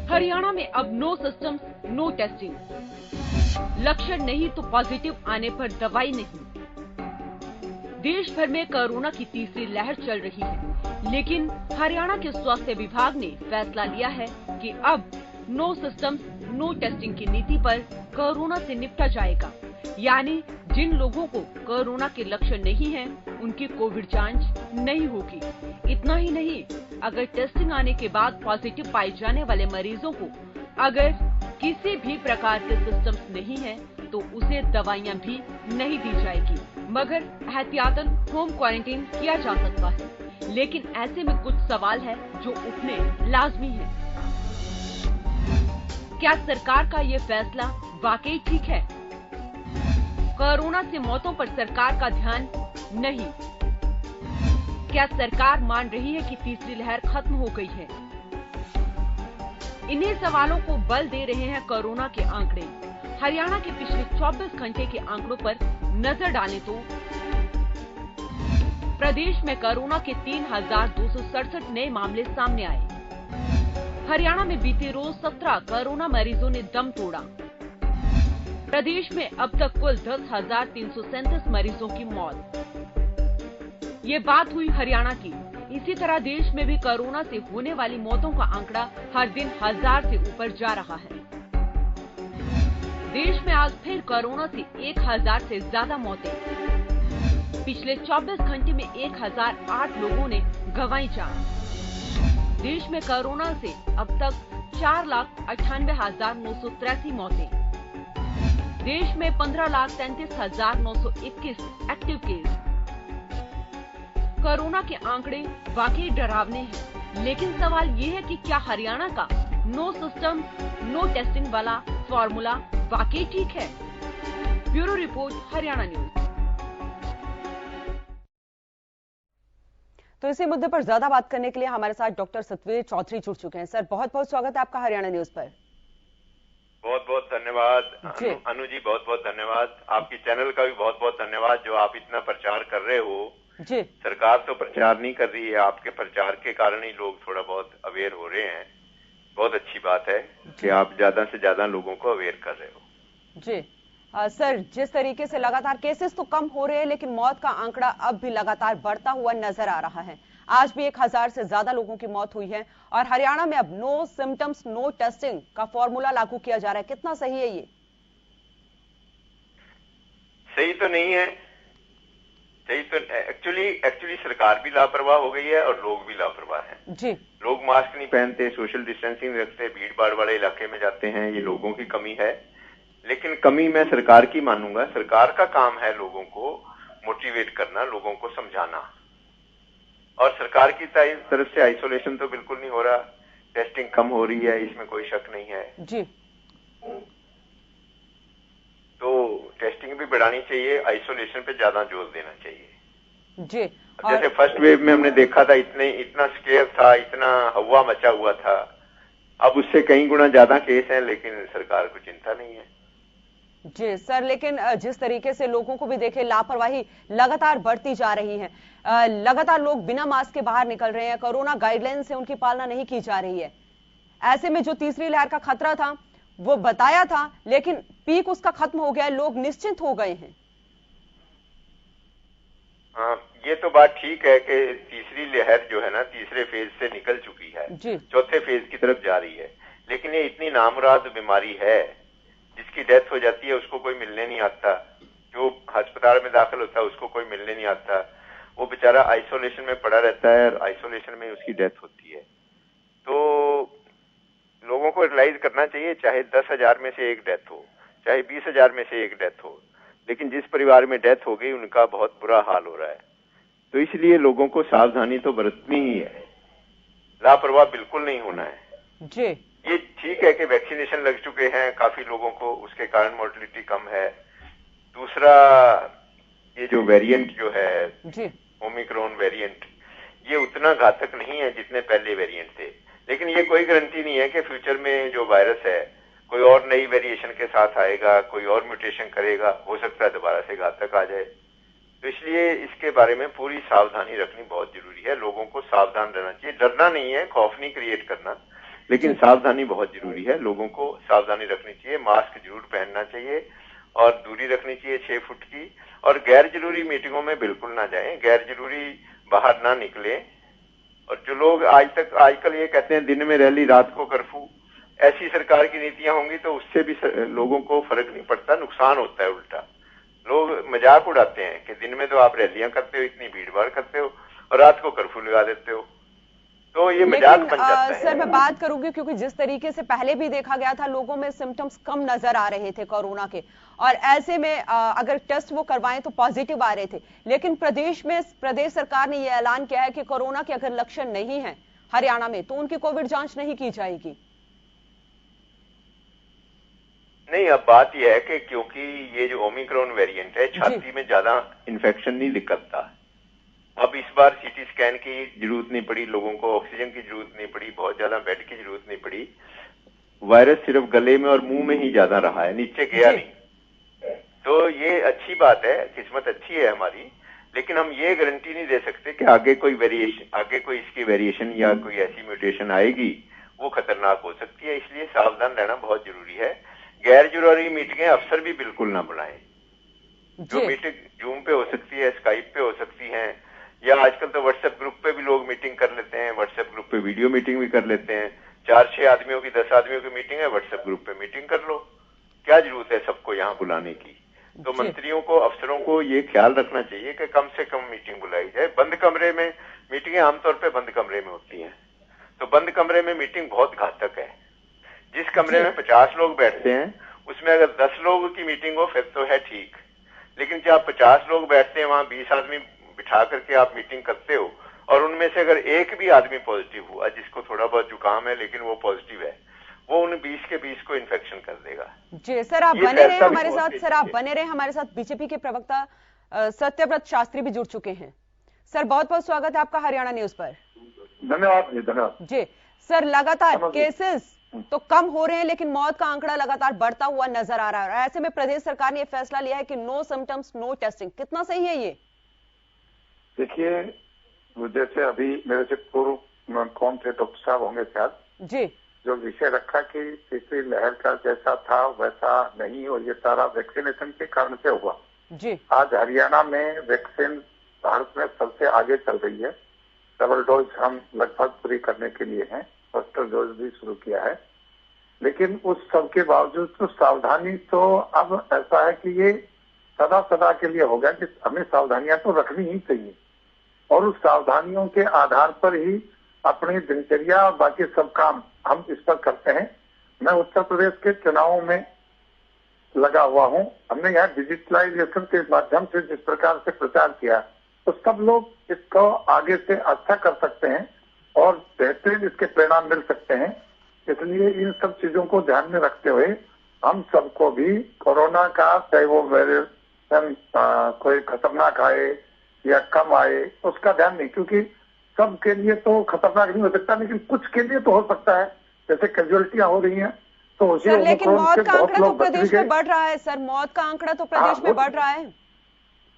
हरियाणा में अब no system no testing, लक्षण नहीं तो पॉजिटिव आने पर दवाई नहीं। देश भर में कोरोना की तीसरी लहर चल रही है, लेकिन हरियाणा के स्वास्थ्य विभाग ने फैसला लिया है कि अब नो सिस्टम नो टेस्टिंग की नीति पर कोरोना से निपटा जाएगा। यानी जिन लोगों को कोरोना के लक्षण नहीं हैं, उनकी कोविड जांच नहीं होगी। इतना ही नहीं, अगर टेस्टिंग आने के बाद पॉजिटिव पाए जाने वाले मरीजों को अगर किसी भी प्रकार के सिम्टम्स नहीं है तो उसे दवाइयां भी नहीं दी जाएगी, मगर एहतियातन होम क्वारंटीन किया जा सकता है। लेकिन ऐसे में कुछ सवाल है जो उठने लाजमी है। क्या सरकार का ये फैसला वाकई ठीक है? कोरोना से मौतों पर सरकार का ध्यान नहीं। क्या सरकार मान रही है कि तीसरी लहर खत्म हो गई है? इन्हीं सवालों को बल दे रहे हैं कोरोना के आंकड़े। हरियाणा के पिछले 24 घंटे के आंकड़ों पर नजर डालें तो प्रदेश में कोरोना के 3,267 नए मामले सामने आए। हरियाणा में बीते रोज 17 कोरोना मरीजों ने दम तोड़ा। प्रदेश में अब तक कुल 10,337 मरीजों की मौत। ये बात हुई हरियाणा की। इसी तरह देश में भी कोरोना से होने वाली मौतों का आंकड़ा हर दिन 1000 से ऊपर जा रहा है। देश में आज फिर कोरोना से 1000 से ज्यादा मौतें। पिछले 24 घंटे में 1008 लोगों ने गंवाई जान। देश में कोरोना से अब तक 4,98,983 मौतें। देश में 15,33,921 एक्टिव केस। कोरोना के आंकड़े वाकई डरावने हैं, लेकिन सवाल ये है कि क्या हरियाणा का नो सिस्टम नो टेस्टिंग वाला फॉर्मूला वाकई ठीक है? Bureau report, Haryana news. तो इसी मुद्दे पर ज्यादा बात करने के लिए हमारे साथ डॉक्टर सतवीर चौधरी जुड़ चुके हैं। सर, बहुत बहुत स्वागत है आपका हरियाणा न्यूज पर। बहुत बहुत धन्यवाद अनु जी, बहुत बहुत धन्यवाद। आपकी चैनल का भी बहुत बहुत धन्यवाद जो आप इतना प्रचार कर रहे हो जी। सरकार तो प्रचार नहीं कर रही है, आपके प्रचार के कारण ही लोग थोड़ा बहुत अवेयर हो रहे हैं। बहुत अच्छी बात है कि आप ज्यादा से ज्यादा लोगों को अवेयर कर रहे हो। जी सर, जिस तरीके से लगातार केसेस तो कम हो रहे हैं, लेकिन मौत का आंकड़ा अब भी लगातार बढ़ता हुआ नजर आ रहा है। आज भी 1000 से ज्यादा लोगों की मौत हुई है और हरियाणा में अब नो सिम्टम्स नो टेस्टिंग का फॉर्मूला लागू किया जा रहा है। कितना सही है ये? सही तो नहीं है। सही तो एक्चुअली सरकार भी लापरवाह हो गई है और लोग भी लापरवाह हैं। जी। लोग मास्क नहीं पहनते, सोशल डिस्टेंसिंग रखते, भीड़ भाड़ वाले इलाके में जाते हैं। ये लोगों की कमी है, लेकिन कमी मैं सरकार की मानूंगा। सरकार का काम है लोगों को मोटिवेट करना, लोगों को समझाना। और सरकार की तरफ से आइसोलेशन तो बिल्कुल नहीं हो रहा। टेस्टिंग कम हो रही है, इसमें कोई शक नहीं है जी। तो टेस्टिंग भी बढ़ानी चाहिए, आइसोलेशन पे ज्यादा जोर देना चाहिए जी। जैसे फर्स्ट वेव में हमने देखा था, इतना स्केयर था, इतना हवा मचा हुआ था। अब उससे कई गुना ज्यादा केस हैं, लेकिन सरकार को चिंता नहीं है। जी सर, लेकिन जिस तरीके से लोगों को भी देखे लापरवाही लगातार बढ़ती जा रही है, लगातार लोग बिना मास्क के बाहर निकल रहे हैं, कोरोना गाइडलाइन से उनकी पालना नहीं की जा रही है। ऐसे में जो तीसरी लहर का खतरा था वो बताया था, लेकिन पीक उसका खत्म हो गया है, लोग निश्चिंत हो गए हैं। हाँ, ये तो बात ठीक है कि तीसरी लहर जो है ना तीसरे फेज से निकल चुकी है, चौथे फेज की तरफ जा रही है। लेकिन ये इतनी नामुराद बीमारी है, जिसकी डेथ हो जाती है उसको कोई मिलने नहीं आता, जो अस्पताल में दाखिल होता है उसको कोई मिलने नहीं आता, वो बेचारा आइसोलेशन में पड़ा रहता है और आइसोलेशन में उसकी डेथ होती है। तो लोगों को रियलाइज करना चाहिए, चाहे 10,000 में से एक डेथ हो, चाहे 20,000 में से एक डेथ हो, लेकिन जिस परिवार में डेथ हो गई उनका बहुत बुरा हाल हो रहा है। तो इसलिए लोगों को सावधानी तो बरतनी ही है, लापरवाह बिल्कुल नहीं होना है जी। ये ठीक है कि वैक्सीनेशन लग चुके हैं काफी लोगों को, उसके कारण मोर्टेलिटी कम है। दूसरा, ये जो वेरिएंट जो है जी, ओमिक्रॉन वेरिएंट, ये उतना घातक नहीं है जितने पहले वेरिएंट थे। लेकिन ये कोई गारंटी नहीं है कि फ्यूचर में जो वायरस है कोई और नई वेरिएशन के साथ आएगा, कोई और म्यूटेशन करेगा, हो सकता है दोबारा से घातक आ जाए। तो इसलिए इसके बारे में पूरी सावधानी रखनी बहुत जरूरी है। लोगों को सावधान रहना चाहिए, डरना नहीं है, खौफ नहीं क्रिएट करना, लेकिन सावधानी बहुत जरूरी है। लोगों को सावधानी रखनी चाहिए, मास्क जरूर पहनना चाहिए और दूरी रखनी चाहिए 6 फुट की, और गैर जरूरी मीटिंगों में बिल्कुल ना जाएं, गैर जरूरी बाहर ना निकले। और जो लोग आजकल ये कहते हैं दिन में रैली रात को कर्फ्यू, ऐसी सरकार की नीतियां होंगी तो उससे भी लोगों को फर्क नहीं पड़ता, नुकसान होता है। उल्टा लोग मजाक उड़ाते हैं कि दिन में तो आप रैलियां करते हो, इतनी भीड़ भाड़ करते हो, और रात को कर्फ्यू लगा देते हो, तो ये मजाक बन जाता है। सर मैं बात करूंगी क्योंकि जिस तरीके से पहले भी देखा गया था लोगों में सिम्टम्स कम नजर आ रहे थे कोरोना के, और ऐसे में अगर टेस्ट वो करवाएं तो पॉजिटिव आ रहे थे, लेकिन प्रदेश सरकार ने यह ऐलान किया है कि कोरोना के अगर लक्षण नहीं है हरियाणा में तो उनकी कोविड जांच नहीं की जाएगी। नहीं, अब बात यह है कि क्योंकि ये जो ओमिक्रॉन वेरिएंट है, छाती में ज्यादा इन्फेक्शन नहीं दिखता। अब इस बार सीटी स्कैन की जरूरत नहीं पड़ी, लोगों को ऑक्सीजन की जरूरत नहीं पड़ी, बहुत ज्यादा बेड की जरूरत नहीं पड़ी। वायरस सिर्फ गले में और मुंह में ही ज्यादा रहा है, नीचे गया नहीं। तो ये अच्छी बात है, किस्मत अच्छी है हमारी, लेकिन हम ये गारंटी नहीं दे सकते कि आगे कोई इसकी वेरिएशन या कोई ऐसी म्यूटेशन आएगी, वो खतरनाक हो सकती है। इसलिए सावधान रहना बहुत जरूरी है। गैर जरूरी मीटिंगें अफसर भी बिल्कुल ना बुलाएं। जो मीटिंग जूम पे हो सकती है, स्काइप पे हो सकती है, या आजकल तो व्हाट्सएप ग्रुप पे भी लोग मीटिंग कर लेते हैं, व्हाट्सएप ग्रुप पे वीडियो मीटिंग भी कर लेते हैं। 4-6 आदमियों की 10 आदमियों की मीटिंग है, व्हाट्सएप ग्रुप पे मीटिंग कर लो, क्या जरूरत है सबको यहाँ बुलाने की। तो मंत्रियों को, अफसरों को ये ख्याल रखना चाहिए कि कम से कम मीटिंग बुलाई जाए। बंद कमरे में मीटिंगें आमतौर पर बंद कमरे में होती है, तो बंद कमरे में मीटिंग बहुत घातक है। जिस कमरे में 50 लोग बैठते हैं उसमें अगर 10 लोगों की मीटिंग हो फिर तो है ठीक, लेकिन जब 50 लोग बैठते हैं वहां 20 आदमी बिठा करके आप मीटिंग करते हो, और उनमें से अगर एक भी आदमी पॉजिटिव हुआ, जिसको थोड़ा बहुत जुकाम है लेकिन वो पॉजिटिव है, वो उन 20 के 20 को इन्फेक्शन कर देगा। जी सर, आप बने रहे हमारे साथ। सर आप बने रहे हमारे साथ। बीजेपी के प्रवक्ता सत्यव्रत शास्त्री भी जुड़ चुके हैं। सर बहुत बहुत स्वागत है आपका हरियाणा न्यूज पर। धन्यवाद जी, धन्यवाद जी। सर लगातार केसेस तो कम हो रहे हैं लेकिन मौत का आंकड़ा लगातार बढ़ता हुआ नजर आ रहा है, और ऐसे में प्रदेश सरकार ने यह फैसला लिया है कि नो सिम्टम्स नो टेस्टिंग। कितना सही है ये? देखिए, जैसे अभी मेरे से पूर्व कौन थे, डॉक्टर साहब होंगे शायद जी, जो विषय रखा कि तीसरी लहर का जैसा था वैसा नहीं, और ये सारा वैक्सीनेशन के कारण से हुआ जी। आज हरियाणा में वैक्सीन भारत में सबसे आगे चल रही है। डबल डोज हम लगभग पूरी करने के लिए हैं, बूस्टर डोज भी शुरू किया है, लेकिन उस सब के बावजूद तो सावधानी तो अब ऐसा है कि ये सदा के लिए हो गया कि हमें सावधानियां तो रखनी ही चाहिए, और उस सावधानियों के आधार पर ही अपनी दिनचर्या और बाकी सब काम हम इस पर करते हैं। मैं उत्तर प्रदेश के चुनावों में लगा हुआ हूँ। हमने यहाँ डिजिटलाइजेशन के माध्यम से जिस प्रकार से प्रचार किया, तो सब लोग इसको आगे से अच्छा कर सकते हैं और बेहतरीन इसके परिणाम मिल सकते हैं। इसलिए इन सब चीजों को ध्यान में रखते हुए हम सबको भी कोरोना का, चाहे वो वेरिएशन कोई खतरनाक आए या कम आए, उसका ध्यान नहीं, क्योंकि सबके लिए तो खतरनाक नहीं हो सकता, लेकिन कुछ के लिए तो हो सकता है। जैसे कैजुअलिटियां हो रही हैं तो सर, लेकिन मौत का आंकड़ा तो प्रदेश में बढ़ रहा है। सर मौत का आंकड़ा तो प्रदेश में बढ़ रहा है।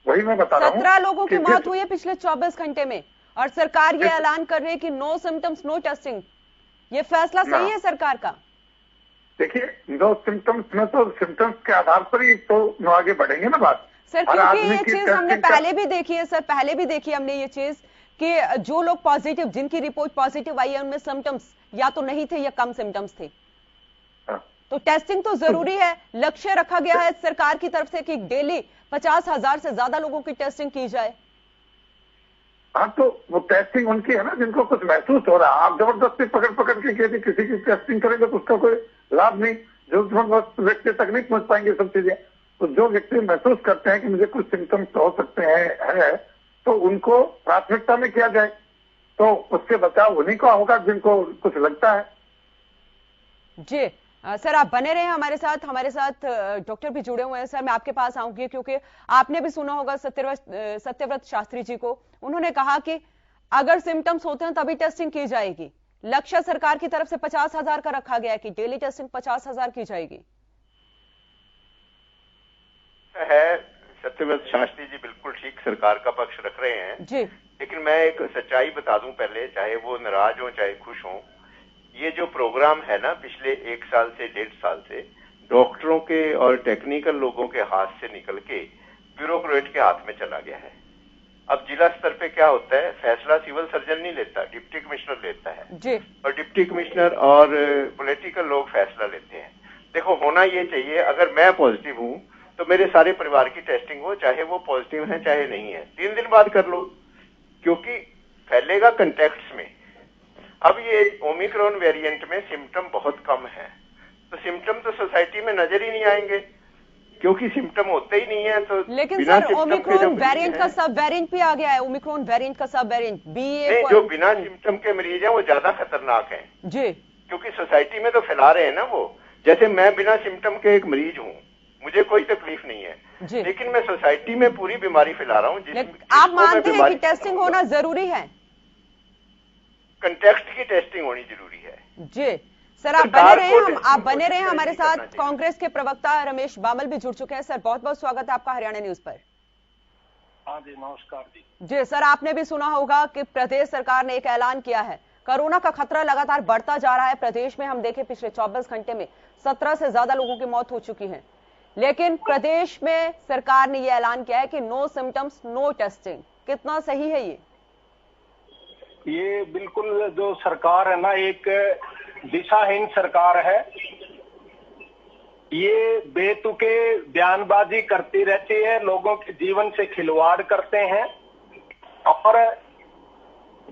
वही मैं बता रहा हूँ, 17 लोगों की मौत हुई है पिछले 24 घंटे में, और सरकार ये ऐलान कर रही है कि नो सिम्टम्स नो टेस्टिंग। ये फैसला सही है सरकार का? देखिए, नो सिम्टम्स में तो सिम्टम्स के आधार पर ही तो आगे बढ़ेंगे ना बात। सर क्योंकि ये चीज हमने पहले भी देखी है सर, पहले भी देखी हमने ये चीज कि जो लोग पॉजिटिव, जिनकी रिपोर्ट पॉजिटिव आई है, उनमें सिम्टम्स या तो नहीं थे या कम सिम्टम्स थे। तो टेस्टिंग तो जरूरी है। लक्ष्य रखा गया है सरकार की तरफ से कि डेली 50,000 से ज्यादा लोगों की टेस्टिंग की जाए। हाँ, तो वो टेस्टिंग उनकी है ना जिनको कुछ महसूस हो रहा है। आप जबरदस्ती पकड़ के यदि किसी की टेस्टिंग करेंगे तो उसका कोई लाभ नहीं, जो व्यक्ति तक नहीं पहुंच पाएंगे सब चीजें। तो जो व्यक्ति महसूस करते हैं कि मुझे कुछ सिम्टम्स हो सकते हैं तो उनको प्राथमिकता में किया जाए, तो उससे बचाव उन्हीं का होगा जिनको कुछ लगता है। जी सर, आप बने रहे हमारे साथ डॉक्टर भी जुड़े हुए हैं। सर मैं आपके पास आऊंगी क्योंकि आपने भी सुना होगा सत्यव्रत शास्त्री जी को। उन्होंने कहा कि अगर सिम्टम्स होते हैं तभी टेस्टिंग की जाएगी। लक्ष्य सरकार की तरफ से 50,000 का रखा गया है कि डेली टेस्टिंग 50,000 की जाएगी। है सत्यव्रत शास्त्री जी बिल्कुल ठीक सरकार का पक्ष रख रहे हैं जी। लेकिन मैं एक सच्चाई बता दूं पहले, चाहे वो नाराज हो चाहे खुश हो, ये जो प्रोग्राम है ना पिछले 1 साल से 1.5 साल से डॉक्टरों के और टेक्निकल लोगों के हाथ से निकल के ब्यूरोक्रेट के हाथ में चला गया है। अब जिला स्तर पे क्या होता है, फैसला सिविल सर्जन नहीं लेता, डिप्टी कमिश्नर लेता है जी। और डिप्टी कमिश्नर और पॉलिटिकल लोग फैसला लेते हैं। देखो होना ये चाहिए, अगर मैं पॉजिटिव हूं तो मेरे सारे परिवार की टेस्टिंग हो, चाहे वो पॉजिटिव है चाहे नहीं है, 3 दिन बाद कर लो, क्योंकि फैलेगा कंटेक्ट्स में। अब ये ओमिक्रॉन वेरिएंट में सिम्टम बहुत कम है, तो सिम्टम तो सोसाइटी में नजर ही नहीं आएंगे, क्योंकि सिम्टम होते ही नहीं है। तो लेकिन सर ओमिक्रॉन वेरिएंट का सब वेरिएंट भी आ गया है, ओमिक्रॉन वेरिएंट का सब वेरिएंट BA जो बिना सिम्टम के मरीज हैं वो ज्यादा खतरनाक हैं जी, क्योंकि सोसाइटी में तो फैला रहे हैं ना वो। जैसे मैं बिना सिम्टम के एक मरीज हूँ, मुझे कोई तकलीफ नहीं है जी, लेकिन मैं सोसाइटी में पूरी बीमारी फैला रहा हूँ। आप मानते हैं कि टेस्टिंग होना जरूरी है? कंटेक्स्ट की टेस्टिंग होनी जरूरी है जी। सर आप बने रहे हमारे साथ। कांग्रेस के प्रवक्ता रमेश बामल भी जुड़ चुके हैं। सर बहुत बहुत स्वागत है आपका हरियाणा न्यूज पर। हाँ जी, नमस्कार जी। जी सर, आपने भी सुना होगा कि प्रदेश सरकार ने एक ऐलान किया है, कोरोना का खतरा लगातार बढ़ता जा रहा है। प्रदेश में हम देखें पिछले 24 घंटे में 17 से ज्यादा लोगों की मौत हो चुकी है, लेकिन प्रदेश में सरकार ने यह ऐलान किया है कि नो सिम्टम्स नो टेस्टिंग। कितना सही है ये बिल्कुल जो सरकार है ना, एक दिशाहीन सरकार है। ये बेतुके बयानबाजी करती रहती है, लोगों के जीवन से खिलवाड़ करते हैं और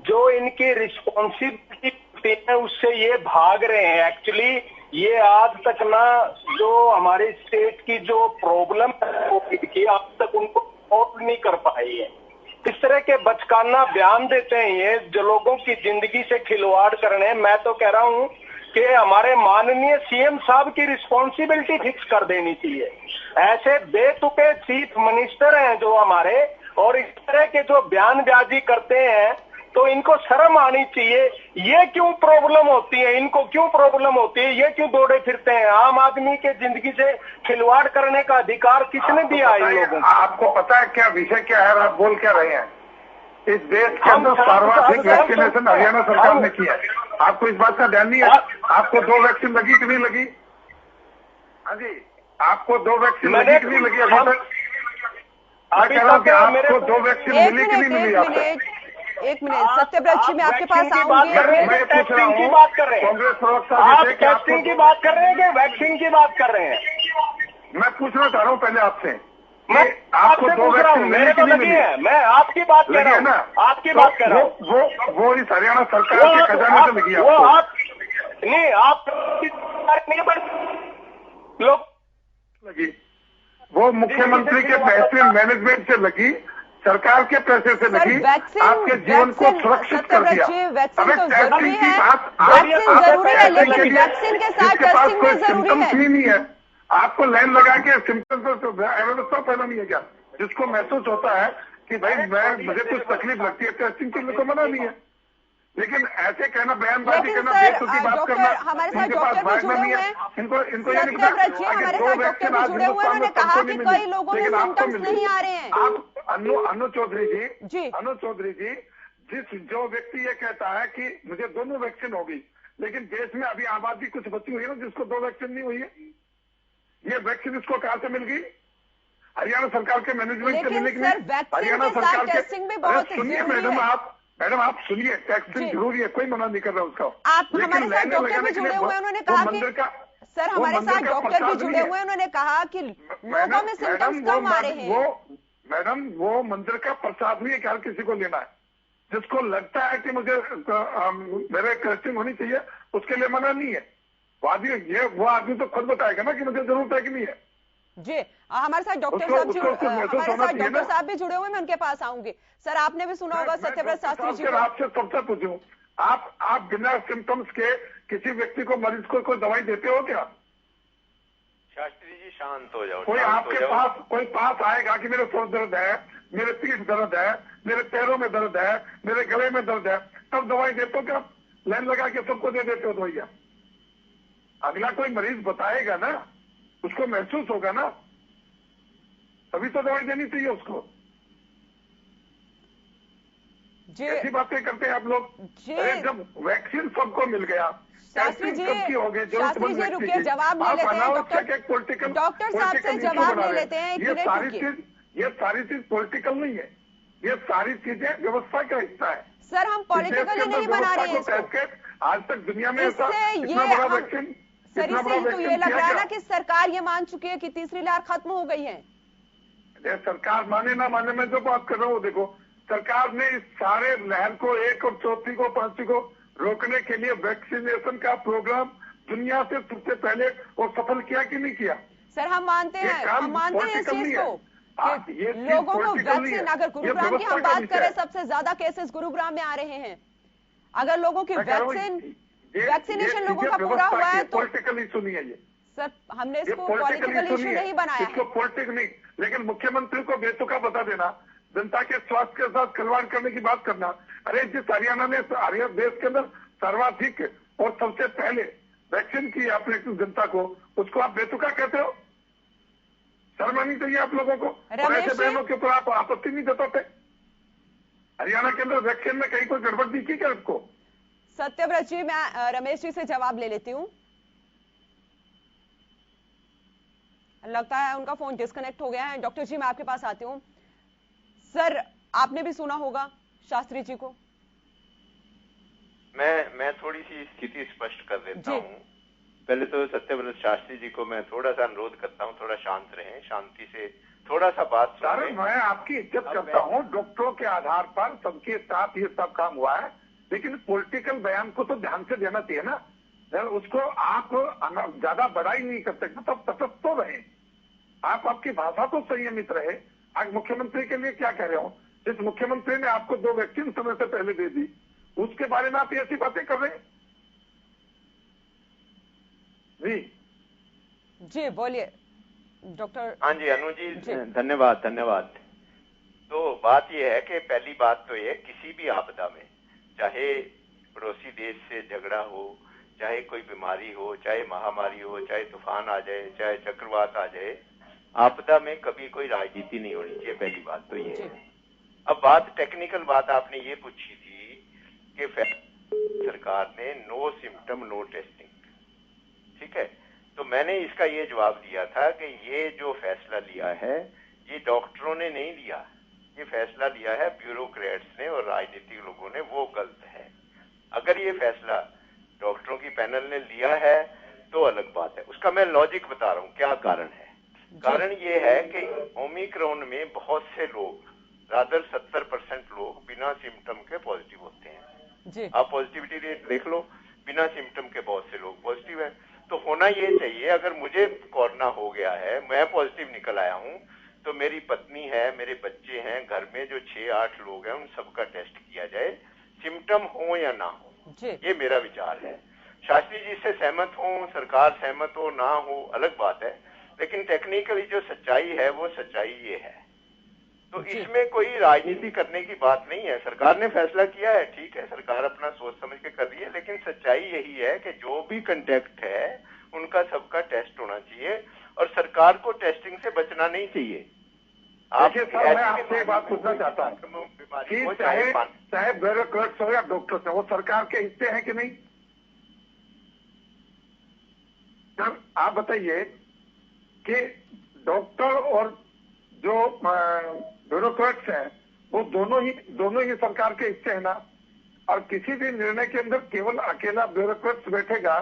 जो इनकी रिस्पॉन्सिबिलिटी है उससे ये भाग रहे हैं। एक्चुअली ये आज तक ना जो हमारी स्टेट की जो प्रॉब्लम है आज तक उनको सॉल्व नहीं कर पाई है। इस तरह के बचकाना बयान देते हैं ये, जो लोगों की जिंदगी से खिलवाड़ करने। मैं तो कह रहा हूं कि हमारे माननीय CM साहब की रिस्पॉन्सिबिलिटी फिक्स कर देनी चाहिए। ऐसे बेतुके चीफ मिनिस्टर हैं जो हमारे, और इस तरह के जो बयानबाजी करते हैं तो इनको शर्म आनी चाहिए। ये क्यों प्रॉब्लम होती है, इनको क्यों प्रॉब्लम होती है, ये क्यों दौड़े फिरते हैं? आम आदमी के जिंदगी से खिलवाड़ करने का अधिकार किसने दिया इन लोगों को? आपको पता है क्या विषय क्या है, आप बोल क्या रहे हैं? इस देश के अंदर सर्वाधिक वैक्सीनेशन हरियाणा सरकार ने किया है। आपको इस बात का ध्यान नहीं है? आपको 2 वैक्सीन लगी कि नहीं लगी? हाँ जी, आपको 2 वैक्सीन लगी कि नहीं लगी? अभी तक अभी तक आपको 2 वैक्सीन मिली कि नहीं मिली? आपको एक मिनट सत्यव्रत जी, मैं आपके पास आऊंगी। मैं टेस्टिंग की बात कर रहे हैं, कांग्रेस प्रवक्ता आप टेस्टिंग की बात कर रहे हैं कि वैक्सीन की बात कर रहे हैं? मैं पूछना चाह रहा हूँ पहले आपसे, मैं आपको पूछ रहा हूँ, मेरे को लगी है, मैं आपकी बात कर रहा हूँ, आपकी बात कर रहा हूँ। वो इस हरियाणा सरकार के खजाने से लगी है। वो आप नहीं, आप लोग लगी, वो मुख्यमंत्री के बेहतरीन मैनेजमेंट से लगी, सरकार के पैसे से लगी, आपके जीवन को सुरक्षित कर दिया। वैक्सीन तो जरूरी है, वैक्सीन जरूरी है, लेकिन वैक्सीन के साथ टेस्टिंग भी जरूरी है। नहीं है, आपको लाइन लगा के सिम्टम्स तो अव्यवस्था पैदा नहीं है क्या? जिसको महसूस होता है कि भाई मुझे कुछ तकलीफ लगती है, टेस्टिंग के लिए को मना नहीं है। लेकिन ऐसे कहना, बयानबाजी करना, बेतुकी बात करना, हमारे साथ इनके पास डॉक्टर भी जुड़े हुए हैं, इनको ये नहीं हमारे साथ डॉक्टर भी जुड़े हुए हैं। उन्होंने कहा कि कई लोगों में सिम्टम्स नहीं आ रहे हैं। आप अनु चौधरी जी, जो व्यक्ति ये कहता है कि मुझे दोनों वैक्सीन होगी, लेकिन देश में अभी आबादी कुछ बची हुई है ना जिसको 2 वैक्सीन नहीं हुई है, ये वैक्सीन इसको कहां से मिल गई? हरियाणा सरकार के मैनेजमेंट से मिलने की नहीं, हरियाणा सरकार के। सुनिए मैडम आप सुनिए, टेस्टिंग जरूरी है, कोई मना नहीं कर रहा उसका। आप हमारे साथ डॉक्टर भी जुड़े हुए हैं, उन्होंने कहा कि सर हमारे साथ डॉक्टर भी जुड़े हुए हैं, उन्होंने कहा कि लोगों में सिम्टम्स कम आ रहे हैं। मैडम वो मंदिर का प्रसाद नहीं है कि हर किसी को लेना है। जिसको लगता है कि मुझे मेरे टेस्टिंग होनी चाहिए, उसके लिए मना नहीं है। वो आदमी तो खुद बताएगा ना कि मुझे जरूरत है कि नहीं है। जी हमारे साथ डॉक्टर साहब भी जुड़े हुए, मैं उनके पास आऊंगी। सर आपने भी सुना होगा सत्यव्रत शास्त्री जी को। आपसे सबसे पूछूं, आप बिना सिम्टम्स के किसी व्यक्ति को, मरीज को कोई दवाई देते हो क्या? शास्त्री जी शांत हो जाओ। कोई आपके पास कोई पास आएगा कि मेरे सर दर्द है, मेरे पीठ दर्द है, मेरे पैरों में दर्द है, मेरे गले में दर्द है, तब दवाई देते हो क्या? लाइन लगा के सबको दे देते हो दवाइयां? अगला कोई मरीज बताएगा ना, उसको महसूस होगा ना। तभी तो दवाई देनी चाहिए उसको। ऐसी बातें करते हैं आप लोग। अरे जब वैक्सीन सबको मिल गया, शास्त्री जी हो गए, शास्त्री जी रुकिए, जवाब ले लेते हैं डॉक्टर साहब से जवाब ले लेते हैं। ये सारी चीज पॉलिटिकल नहीं है, ये सारी चीजें व्यवस्था का हिस्सा है। सर हम पॉलिटिकली नहीं बना रहे हैं इसको। आज तक दुनिया में ऐसा इतना बड़ा वैक्सीन, सर इससे तो ये लग रहा है ना कि सरकार ये मान चुकी है कि तीसरी लहर खत्म हो गई है। सरकार माने ना माने, मैं जो बात कर रहा हूँ, देखो सरकार ने इस सारे लहर को, एक और चौथी को, पांचवी को रोकने के लिए वैक्सीनेशन का प्रोग्राम दुनिया से सबसे पहले और सफल किया कि नहीं किया? सर हम मानते हैं इस चीज को। लोगों को वैक्सीन, अगर गुरुग्राम की हम बात करें, सबसे ज्यादा केसेस गुरुग्राम में आ रहे हैं। अगर लोगों की वैक्सीनेशन लोगों का पूरा हुआ है तो पॉलिटिकल इशू नहीं है ये। सर हमने इसको पॉलिटिकल इशू नहीं बनाया है, पॉलिटिकल नहीं। लेकिन मुख्यमंत्री को बेतुका बता देना, जनता के स्वास्थ्य के साथ खिलवाड़ करने की बात करना। अरे जिस हरियाणा ने देश के अंदर सर्वाधिक और सबसे पहले वैक्सीन की आपने जनता को, उसको आप बेतुका कहते हो? शर्म आनी चाहिए आप लोगों को। और ऐसे बहनों के ऊपर आप आपत्ति नहीं जताते? हरियाणा के अंदर वैक्सीन में कहीं कोई गड़बड़ नहीं की क्या आपको? सत्यव्रत जी, मैं रमेश जी से जवाब ले लेती हूँ। लगता है उनका फोन डिस्कनेक्ट हो गया है। डॉक्टर जी मैं आपके पास आती हूँ। सर आपने भी सुना होगा शास्त्री जी को। मैं थोड़ी सी स्थिति स्पष्ट कर देता हूँ। पहले तो सत्यव्रत शास्त्री जी को मैं थोड़ा सा अनुरोध करता हूँ, थोड़ा शांत रहें, शांति से थोड़ा सा बात सुनें। मैं आपकी इज्जत करता हूँ, डॉक्टरों के आधार पर सबके साथ ये सब काम हुआ है, लेकिन पॉलिटिकल बयान को तो ध्यान से देना चाहिए ना। उसको आप ज्यादा बड़ाई नहीं कर सकते, तब तटस्थ तो रहे आप, आपकी भाषा तो संयमित रहे। आज मुख्यमंत्री के लिए क्या कह रहे हो? जिस मुख्यमंत्री ने आपको 2 वैक्सीन समय से पहले दे दी, उसके बारे में आप ऐसी बातें कर रहे हैं? जी बोलिए डॉक्टर। हाँ जी अनु जी, धन्यवाद। तो बात यह है कि पहली बात तो ये, किसी भी आपदा में, चाहे पड़ोसी देश से झगड़ा हो, चाहे कोई बीमारी हो, चाहे महामारी हो, चाहे तूफान आ जाए, चाहे चक्रवात आ जाए, आपदा में कभी कोई राजनीति नहीं होनी चाहिए। पहली बात तो ये है। अब बात टेक्निकल बात आपने ये पूछी थी कि सरकार ने नो सिम्टम नो टेस्टिंग, ठीक है, तो मैंने इसका ये जवाब दिया था कि ये जो फैसला लिया है ये डॉक्टरों ने नहीं लिया, ये फैसला लिया है ब्यूरोक्रेट्स ने और राजनीतिक लोगों ने, वो गलत है। अगर ये फैसला डॉक्टरों की पैनल ने लिया है तो अलग बात है। उसका मैं लॉजिक बता रहा हूँ क्या कारण है। कारण ये है कि ओमिक्रॉन में बहुत से लोग, रादर 70% लोग बिना सिम्टम के पॉजिटिव होते हैं। आप पॉजिटिविटी रेट देख लो, बिना सिम्टम के बहुत से लोग पॉजिटिव है। तो होना ये चाहिए, अगर मुझे कोरोना हो गया है, मैं पॉजिटिव निकल आया हूँ, तो मेरी पत्नी है, मेरे बच्चे हैं, घर में जो 6-8 लोग हैं, उन सबका टेस्ट किया जाए, सिम्टम हो या ना हो। ये मेरा विचार है। शास्त्री जी से सहमत हो, सरकार सहमत हो ना हो अलग बात है, लेकिन टेक्निकली जो सच्चाई है वो सच्चाई ये है। तो इसमें कोई राजनीति करने की बात नहीं है। सरकार ने फैसला किया है, ठीक है, सरकार अपना सोच समझ के कर रही है, लेकिन सच्चाई यही है कि जो भी कंटेक्ट है उनका सबका टेस्ट होना चाहिए और सरकार को टेस्टिंग से बचना नहीं चाहिए। मैं आपसे एक बात पूछना चाहता हूँ कि चाहे ब्यूरोक्रेट्स हो या डॉक्टर्स हो, वो सरकार के हिस्से हैं कि नहीं? सर आप बताइए कि डॉक्टर और जो ब्यूरोक्रेट्स हैं वो दोनों ही सरकार के हिस्से हैं ना। और किसी भी निर्णय के अंदर केवल अकेला ब्यूरोक्रेट्स बैठेगा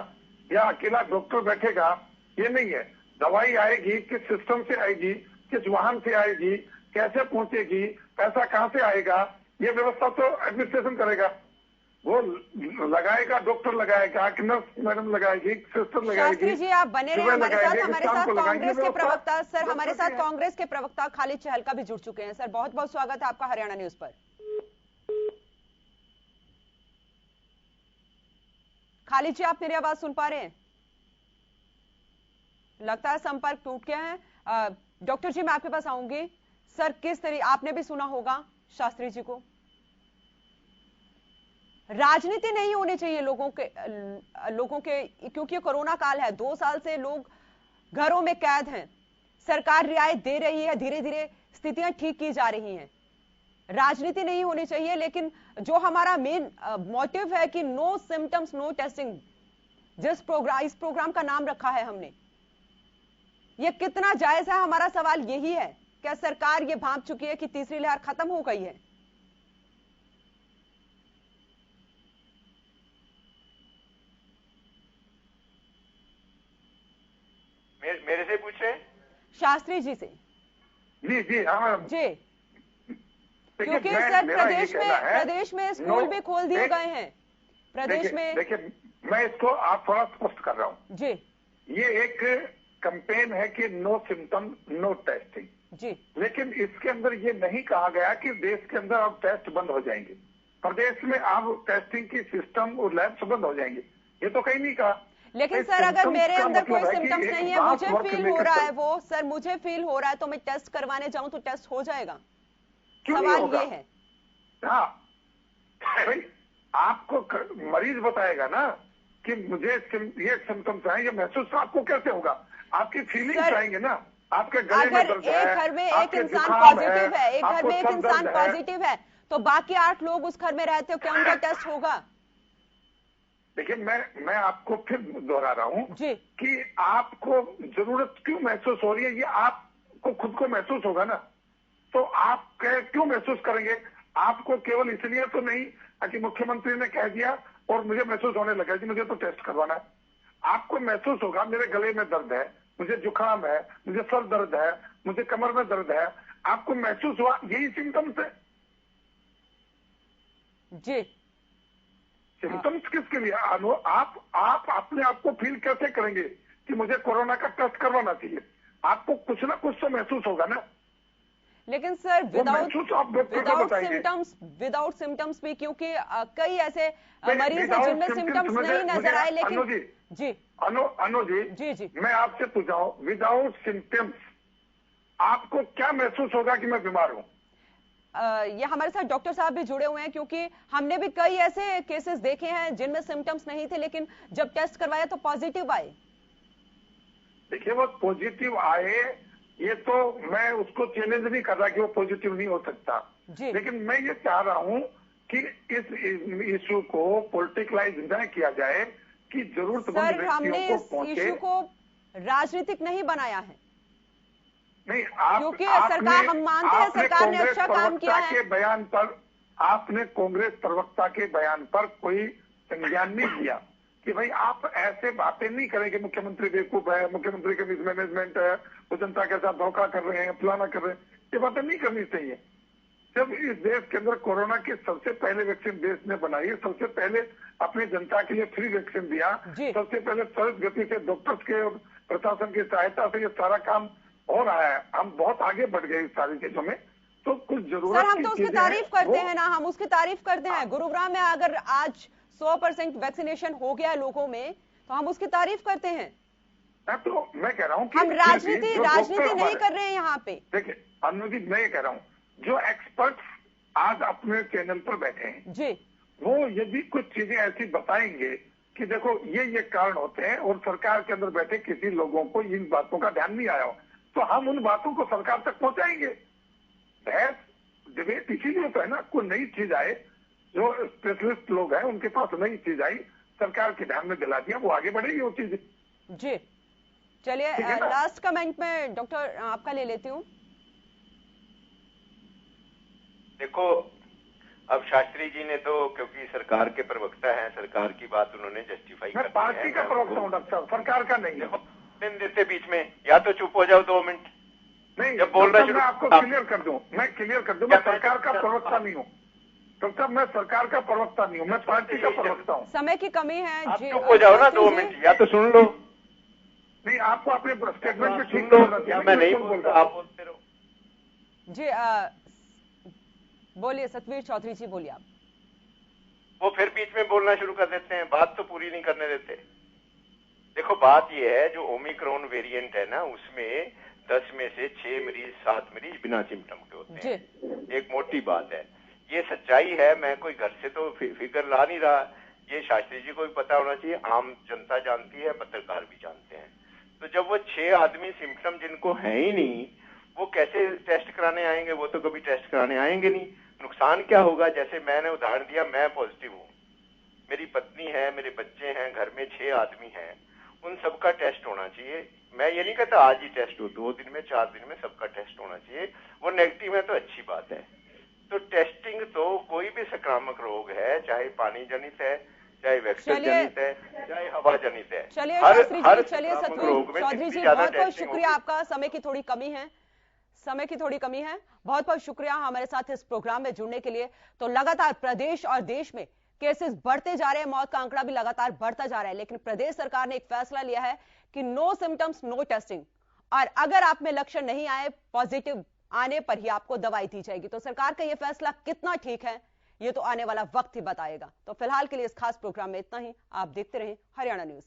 या अकेला डॉक्टर बैठेगा ये नहीं है। दवाई आएगी किस सिस्टम से आएगी, किस वाहन से आएगी, कैसे पहुंचेगी, पैसा कहां से आएगा, ये व्यवस्था तो एडमिनिस्ट्रेशन करेगा। वो लगाएगा, डॉक्टर लगाएगा, नर्स मैडम लगाएगी, सिस्टर लगाएगी। शास्त्री जी आप बने रहे हमारे साथ कांग्रेस के प्रवक्ता, सर हमारे साथ कांग्रेस के प्रवक्ता खालिद चहलका भी जुड़ चुके हैं। सर बहुत बहुत स्वागत है आपका हरियाणा न्यूज पर। खालिद जी आप मेरी आवाज सुन पा रहे हैं? लगता है संपर्क टूट गया है। डॉक्टर जी मैं आपके पास आऊंगी। सर किस तरीके, आपने भी सुना होगा शास्त्री जी को, राजनीति नहीं होनी चाहिए लोगों के क्योंकि कोरोना काल है, 2 साल से लोग घरों में कैद हैं, सरकार रियायत दे रही है, धीरे धीरे स्थितियां ठीक की जा रही हैं। राजनीति नहीं होनी चाहिए, लेकिन जो हमारा मेन मोटिव है कि नो सिम्टम्स नो टेस्टिंग, इस प्रोग्राम का नाम रखा है हमने, ये कितना जायज है? हमारा सवाल यही है। क्या सरकार ये भांप चुकी है कि तीसरी लहर खत्म हो गई है? मेरे से पूछ रहे हैं? शास्त्री जी से। जी जी हाँ जी, क्योंकि सर प्रदेश में स्कूल भी खोल दिए गए हैं प्रदेश में। देखिए मैं इसको आप थोड़ा स्पष्ट कर रहा हूँ जी। ये एक कैंपेन है कि नो सिम्टम नो टेस्टिंग जी, लेकिन इसके अंदर ये नहीं कहा गया कि देश के अंदर अब टेस्ट बंद हो जाएंगे, प्रदेश में अब टेस्टिंग की सिस्टम और लैब्स बंद हो जाएंगे, ये तो कहीं नहीं कहा। लेकिन सर अगर मेरे अंदर कोई सिम्टम्स नहीं है, मुझे फील हो रहा है वो, सर मुझे फील हो रहा है तो मैं टेस्ट करवाने जाऊं तो टेस्ट हो जाएगा? सवाल ये है। हाँ भाई, आपको मरीज बताएगा ना कि मुझे ये सिम्टम्स आए, ये महसूस आपको कैसे होगा? आपकी फीलिंग्स आएंगे ना, आपके गले में दर्द है, एक घर में एक इंसान पॉजिटिव है, एक घर में एक इंसान पॉजिटिव है, तो बाकी 8 लोग उस घर में रहते हो, क्या उनका टेस्ट होगा? देखिए मैं आपको फिर दोहरा रहा हूँ कि आपको जरूरत क्यों महसूस हो रही है, ये आपको खुद को महसूस होगा ना, तो आप क्यों महसूस करेंगे? आपको केवल इसलिए तो नहीं कि मुख्यमंत्री ने कह दिया और मुझे महसूस होने लगा कि मुझे तो टेस्ट करवाना है। आपको महसूस होगा मेरे गले में दर्द है, मुझे जुकाम है, मुझे सर दर्द है, मुझे कमर में दर्द है, आपको महसूस हुआ, यही सिम्टम्स है। जी, सिम्टम्स किसके लिए? आप अपने आप को फील कैसे करेंगे कि मुझे कोरोना का टेस्ट करवाना चाहिए? आपको कुछ ना कुछ तो महसूस होगा ना। लेकिन सर विदाउट सिम्टम्स भी, क्योंकि कई ऐसे मरीज हैं जिनमें सिम्टम्स नहीं नजर आए, लेकिन अनु जी मैं आपसे पूछा हूं, विदाउट सिम्टम्स आपको क्या महसूस होगा कि मैं बीमार हूं? ये हमारे साथ डॉक्टर साहब भी जुड़े हुए हैं, क्योंकि हमने भी कई ऐसे केसेस देखे हैं जिनमें सिम्टम्स नहीं थे, लेकिन जब टेस्ट करवाया तो पॉजिटिव आए। देखिए वो पॉजिटिव आए, ये तो मैं उसको चैलेंज नहीं कर रहा कि वो पॉजिटिव नहीं हो सकता, लेकिन मैं ये चाह रहा हूं कि इस इशू को पॉलिटिकलाइज न किया जाए कि जरूरतमंद व्यक्तियों को पहुंचे। इशू को राजनीतिक नहीं बनाया है, नहीं क्योंकि सरकार, हम मानते हैं सरकार ने अच्छा काम किया है। के बयान पर आपने कांग्रेस प्रवक्ता के बयान पर कोई संज्ञान नहीं लिया कि भाई आप ऐसे बातें नहीं करेंगे, मुख्यमंत्री बेवकूफ है, मुख्यमंत्री के मिसमैनेजमेंट है, वो जनता के साथ धोखा कर रहे हैं, फलाना कर रहे हैं, ये बातें नहीं करनी चाहिए। जब इस देश के अंदर कोरोना की सबसे पहले वैक्सीन देश ने बनाई, सबसे पहले अपनी जनता के लिए फ्री वैक्सीन दिया, सबसे पहले त्वरित गति से डॉक्टर्स के प्रशासन की सहायता से ये सारा काम हो रहा है, हम बहुत आगे बढ़ गए इस सारी चीजों में, तो कुछ जरूरत सर हम तो उसकी तारीफ करते हैं ना, हम उसकी तारीफ करते हैं। गुरुग्राम में अगर आज 100% वैक्सीनेशन हो गया लोगों में, तो हम उसकी तारीफ करते हैं। तो मैं कह रहा हूँ कि हम राजनीति नहीं कर रहे हैं यहाँ पे। देखिए अनु जी, मैं ये कह रहा हूँ, जो एक्सपर्ट्स आज अपने चैनल पर बैठे हैं जी, वो यदि कुछ चीजें ऐसी बताएंगे कि देखो ये कारण होते हैं और सरकार के अंदर बैठे किसी लोगों को इन बातों का ध्यान नहीं आया हो, तो हम उन बातों को सरकार तक पहुंचाएंगे। बहस डिबेट इसीलिए तो है ना, कोई नई चीज आए, जो स्पेशलिस्ट लोग हैं उनके पास नई चीज आई, सरकार के ध्यान में दिला दिया, वो आगे बढ़ेगी वो चीज। जी चलिए, लास्ट कमेंट में डॉक्टर आपका ले लेती हूँ। देखो अब शास्त्री जी ने तो, क्योंकि सरकार के प्रवक्ता हैं, सरकार की बात उन्होंने जस्टिफाई कर दी है। पार्टी का प्रवक्ता हूँ डॉक्टर साहब, सरकार का नहीं है। दिन देते बीच में, या तो चुप हो जाओ 2 मिनट। नहीं, जब बोल रहे मैं आपको क्लियर कर दूं, मैं सरकार का प्रवक्ता नहीं हूँ डॉक्टर, मैं सरकार का प्रवक्ता नहीं हूँ, मैं पार्टी का प्रवक्ता हूँ। समय की कमी है, आप चुप हो जाओ ना 2 मिनट, या तो सुन लो। नहीं, आपको अपने स्टेटमेंट में ठीक लो, मैं नहीं बोलता, आप बोलते रहो। जी बोलिए सतवीर चौधरी जी, बोलिए आप। वो फिर बीच में बोलना शुरू कर देते हैं, बात तो पूरी नहीं करने देते। देखो बात ये है, जो ओमिक्रॉन वेरिएंट है ना, उसमें 10 में से 6 मरीज 7 मरीज बिना सिम्टम के होते हैं। एक मोटी बात है, ये सच्चाई है, मैं कोई घर से तो फिगर ला नहीं रहा, ये शास्त्री जी को भी पता होना चाहिए, आम जनता जानती है, पत्रकार भी जानते हैं। तो जब वो 6 आदमी सिम्टम जिनको है ही नहीं, वो कैसे टेस्ट कराने आएंगे? वो तो कभी टेस्ट कराने आएंगे नहीं। नुकसान क्या होगा? जैसे मैंने उदाहरण दिया, मैं पॉजिटिव हूँ, मेरी पत्नी है, मेरे बच्चे हैं, घर में 6 आदमी हैं, उन सबका टेस्ट होना चाहिए। मैं ये नहीं कहता आज ही टेस्ट हो, 2 दिन में 4 दिन में सबका टेस्ट होना चाहिए। वो नेगेटिव है तो अच्छी बात है। तो टेस्टिंग तो कोई भी संक्रामक रोग है, चाहे पानी जनित है, चाहे वेक्टर जनित है, चाहे हवा जनित है, चलिए चौधरी जी बहुत बहुत शुक्रिया आपका। समय की थोड़ी कमी है, बहुत बहुत शुक्रिया हमारे साथ इस प्रोग्राम में जुड़ने के लिए। तो लगातार प्रदेश और देश में केसेस बढ़ते जा रहे हैं, मौत का आंकड़ा भी लगातार बढ़ता जा रहा है, लेकिन प्रदेश सरकार ने एक फैसला लिया है कि नो सिम्टम्स नो टेस्टिंग, और अगर आप में लक्षण नहीं आए, पॉजिटिव आने पर ही आपको दवाई दी जाएगी। तो सरकार का यह फैसला कितना ठीक है, ये तो आने वाला वक्त ही बताएगा। तो फिलहाल के लिए इस खास प्रोग्राम में इतना ही। आप देखते रहें हरियाणा न्यूज।